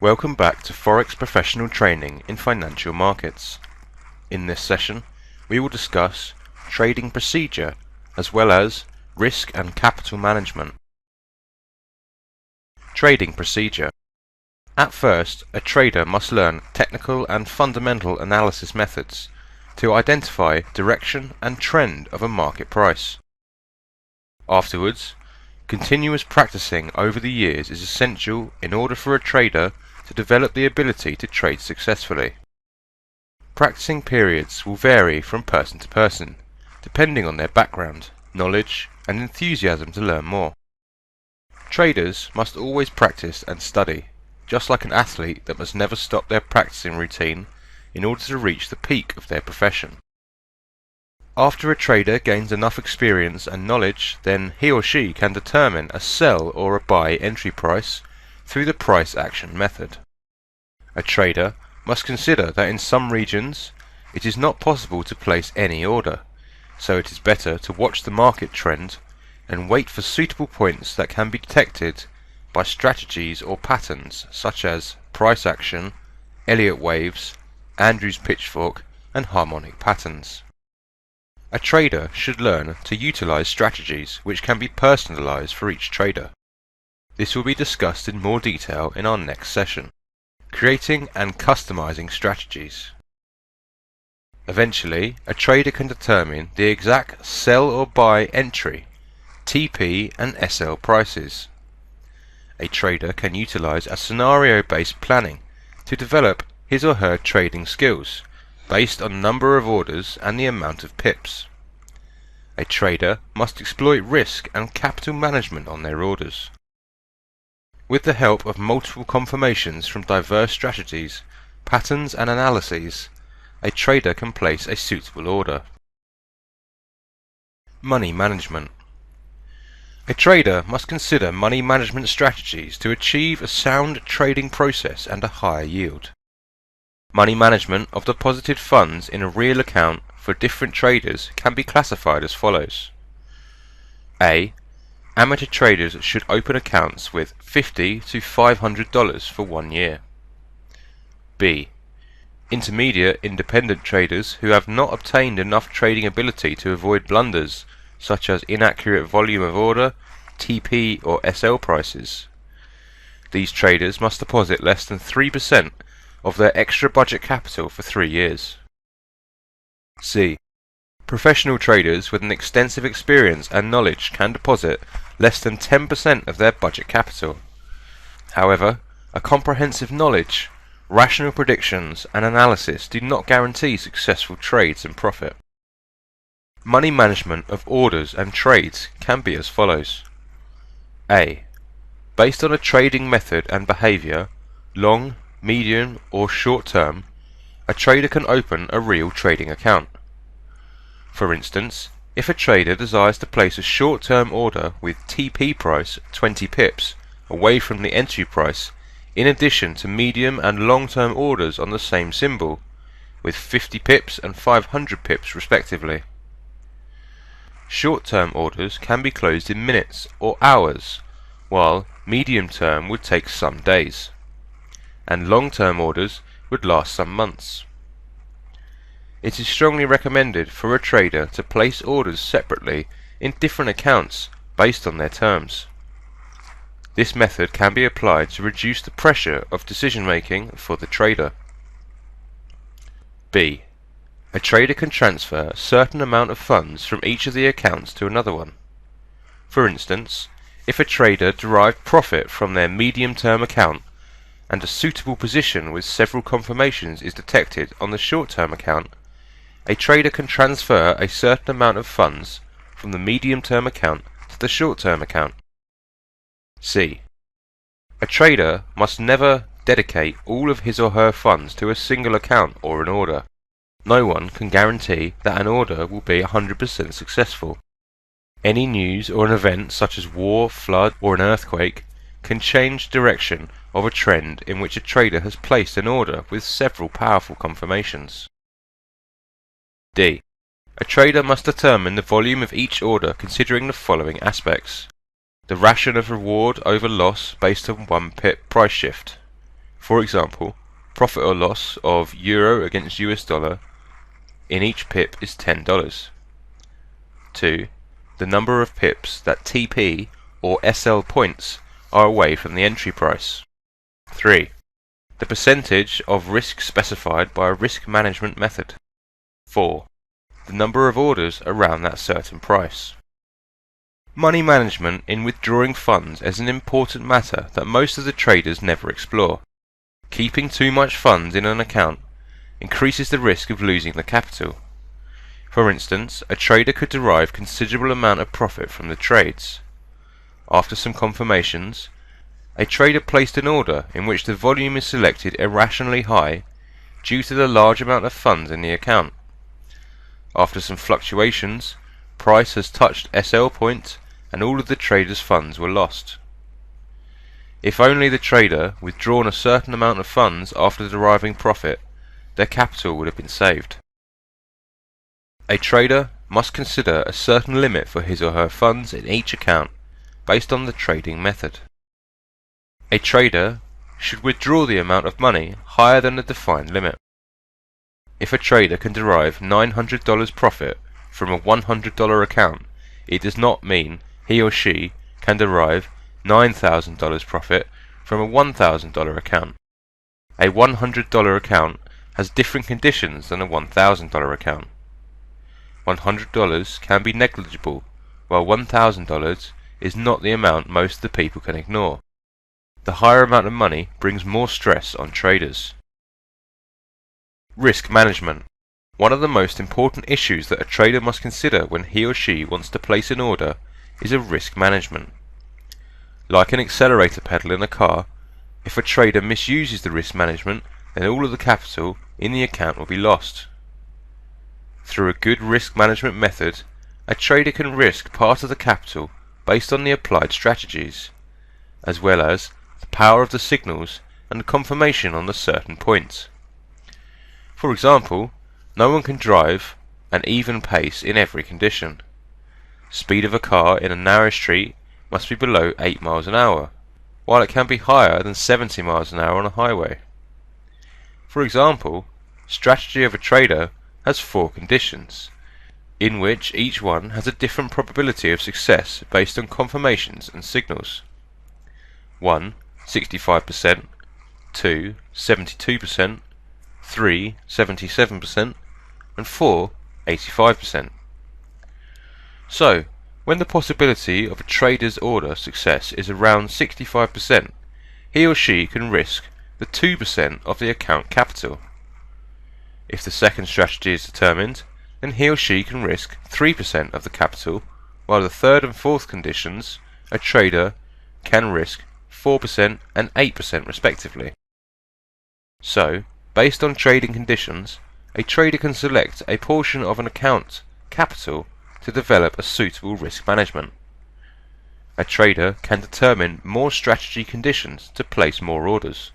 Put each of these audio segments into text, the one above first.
Welcome back to Forex Professional Training in Financial Markets. In this session, we will discuss trading procedure as well as risk and capital management. Trading procedure. At first, a trader must learn technical and fundamental analysis methods to identify direction and trend of a market price. Afterwards, continuous practicing over the years is essential in order for a trader to develop the ability to trade successfully. Practicing periods will vary from person to person, depending on their background, knowledge, and enthusiasm to learn more. Traders must always practice and study, just like an athlete that must never stop their practicing routine in order to reach the peak of their profession. After a trader gains enough experience and knowledge, then he or she can determine a sell or a buy entry price through the price action method. A trader must consider that in some regions it is not possible to place any order, so it is better to watch the market trend and wait for suitable points that can be detected by strategies or patterns such as price action, Elliott waves, Andrews pitchfork, and harmonic patterns. A trader should learn to utilize strategies which can be personalized for each trader. This will be discussed in more detail in our next session. Creating and customizing strategies. Eventually, a trader can determine the exact sell or buy entry, TP and SL prices. A trader can utilize a scenario-based planning to develop his or her trading skills based on number of orders and the amount of pips. A trader must exploit risk and capital management on their orders. With the help of multiple confirmations from diverse strategies, patterns and analyses, a trader can place a suitable order. Money management. A trader must consider money management strategies to achieve a sound trading process and a higher yield. Money management of deposited funds in a real account for different traders can be classified as follows. A. Amateur traders should open accounts with $50 to $500 for 1 year. B. Intermediate independent traders who have not obtained enough trading ability to avoid blunders such as inaccurate volume of order, TP or SL prices. These traders must deposit less than 3% of their extra budget capital for 3 years. C. Professional traders with an extensive experience and knowledge can deposit less than 10% of their budget capital. However, a comprehensive knowledge, rational predictions and analysis do not guarantee successful trades and profit. Money management of orders and trades can be as follows. A. Based on a trading method and behavior, long, medium or short term, a trader can open a real trading account. For instance, if a trader desires to place a short-term order with TP price 20 pips away from the entry price, in addition to medium and long-term orders on the same symbol, with 50 pips and 500 pips respectively. Short-term orders can be closed in minutes or hours, while medium-term would take some days, and long-term orders would last some months. It is strongly recommended for a trader to place orders separately in different accounts based on their terms. This method can be applied to reduce the pressure of decision making for the trader. B. A trader can transfer a certain amount of funds from each of the accounts to another one. For instance, if a trader derived profit from their medium-term account and a suitable position with several confirmations is detected on the short-term account, a trader can transfer a certain amount of funds from the medium-term account to the short-term account. C. A trader must never dedicate all of his or her funds to a single account or an order. No one can guarantee that an order will be 100% successful. Any news or an event such as war, flood, or an earthquake can change direction of a trend in which a trader has placed an order with several powerful confirmations. D. A trader must determine the volume of each order considering the following aspects. The ration of reward over loss based on 1 pip price shift. For example, profit or loss of euro against US dollar in each pip is $10. 2. The number of pips that TP or SL points are away from the entry price. 3. The percentage of risk specified by a risk management method. 4. The number of orders around that certain price. Money management in withdrawing funds is an important matter that most of the traders never explore. Keeping too much funds in an account increases the risk of losing the capital. For instance, a trader could derive considerable amount of profit from the trades. After some confirmations, a trader placed an order in which the volume is selected irrationally high due to the large amount of funds in the account. After some fluctuations, price has touched SL point and all of the trader's funds were lost. If only the trader withdrawn a certain amount of funds after deriving profit, their capital would have been saved. A trader must consider a certain limit for his or her funds in each account based on the trading method. A trader should withdraw the amount of money higher than the defined limit. If a trader can derive $900 profit from a $100 account, it does not mean he or she can derive $9,000 profit from a $1,000 account. A $100 account has different conditions than a $1,000 account. $100 can be negligible, while $1,000 is not the amount most of the people can ignore. The higher amount of money brings more stress on traders. Risk management. One of the most important issues that a trader must consider when he or she wants to place an order is a risk management. Like an accelerator pedal in a car, if a trader misuses the risk management, then all of the capital in the account will be lost. Through a good risk management method, a trader can risk part of the capital based on the applied strategies, as well as the power of the signals and confirmation on the certain points. For example, no one can drive an even pace in every condition. Speed of a car in a narrow street must be below 8 miles an hour, while it can be higher than 70 miles an hour on a highway. For example, strategy of a trader has 4 conditions, in which each one has a different probability of success based on confirmations and signals. 1. 65%, 2. 72%, 3. 77%, and 4. 85%. So, when the possibility of a trader's order success is around 65%, he or she can risk the 2% of the account capital. If the second strategy is determined, then he or she can risk 3% of the capital, while the third and fourth conditions, a trader can risk 4% and 8% respectively. So, based on trading conditions, a trader can select a portion of an account capital to develop a suitable risk management. A trader can determine more strategy conditions to place more orders.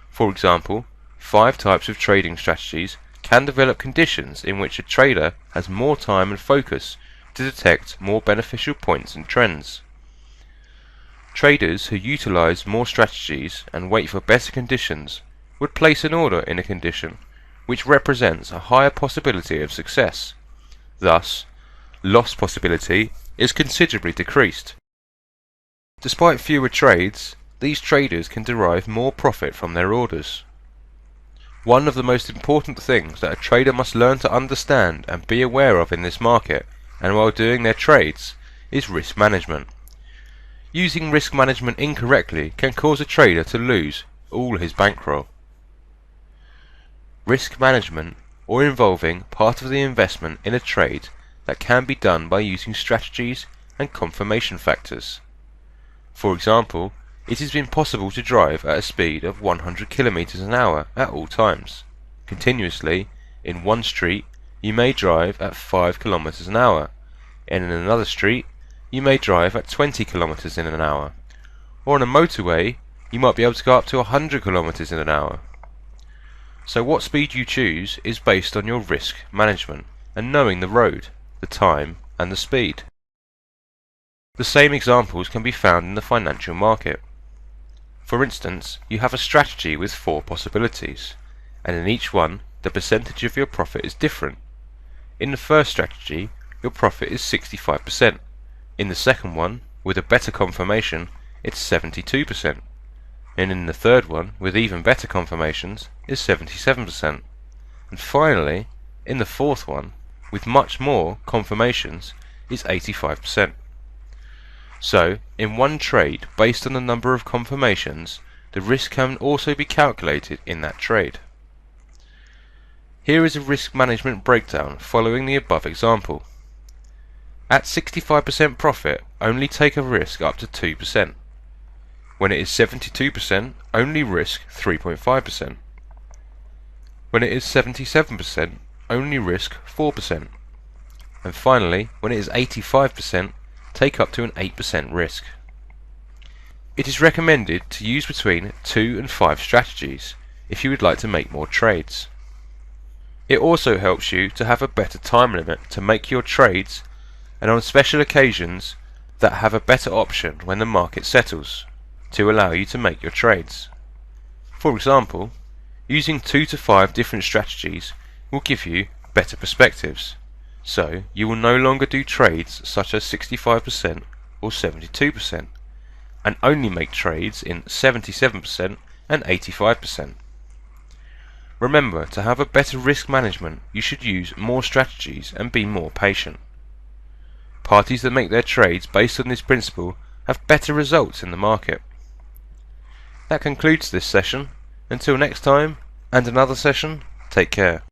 For example, 5 types of trading strategies can develop conditions in which a trader has more time and focus to detect more beneficial points and trends. Traders who utilize more strategies and wait for better conditions would place an order in a condition which represents a higher possibility of success. Thus, loss possibility is considerably decreased. Despite fewer trades, these traders can derive more profit from their orders. One of the most important things that a trader must learn to understand and be aware of in this market, and while doing their trades, is risk management. Using risk management incorrectly can cause a trader to lose all his bankroll. Risk management, or involving part of the investment in a trade, that can be done by using strategies and confirmation factors. For example, it has been possible to drive at a speed of 100 km an hour at all times. Continuously, in one street, you may drive at 5 km an hour, and in another street, you may drive at 20 km in an hour. Or on a motorway, you might be able to go up to 100 km in an hour. So what speed you choose is based on your risk management and knowing the road, the time, and the speed. The same examples can be found in the financial market. For instance, you have a strategy with 4 possibilities, and in each one the percentage of your profit is different. In the first strategy, your profit is 65%. In the second one, with a better confirmation, it's 72%. And in the third one, with even better confirmations, is 77%. And finally, in the fourth one, with much more confirmations, is 85%. So, in one trade, based on the number of confirmations, the risk can also be calculated in that trade. Here is a risk management breakdown following the above example. At 65% profit, only take a risk up to 2%. When it is 72%, only risk 3.5%. When it is 77%, only risk 4%. And finally, when it is 85%, take up to an 8% risk. It is recommended to use between 2 and 5 strategies if you would like to make more trades. It also helps you to have a better time limit to make your trades, and on special occasions that have a better option when the market settles to allow you to make your trades. For example, using 2 to 5 different strategies will give you better perspectives. So you will no longer do trades such as 65% or 72%, and only make trades in 77% and 85%. Remember, to have a better risk management, you should use more strategies and be more patient. Parties that make their trades based on this principle have better results in the market. That concludes this session. Until next time, and another session, take care.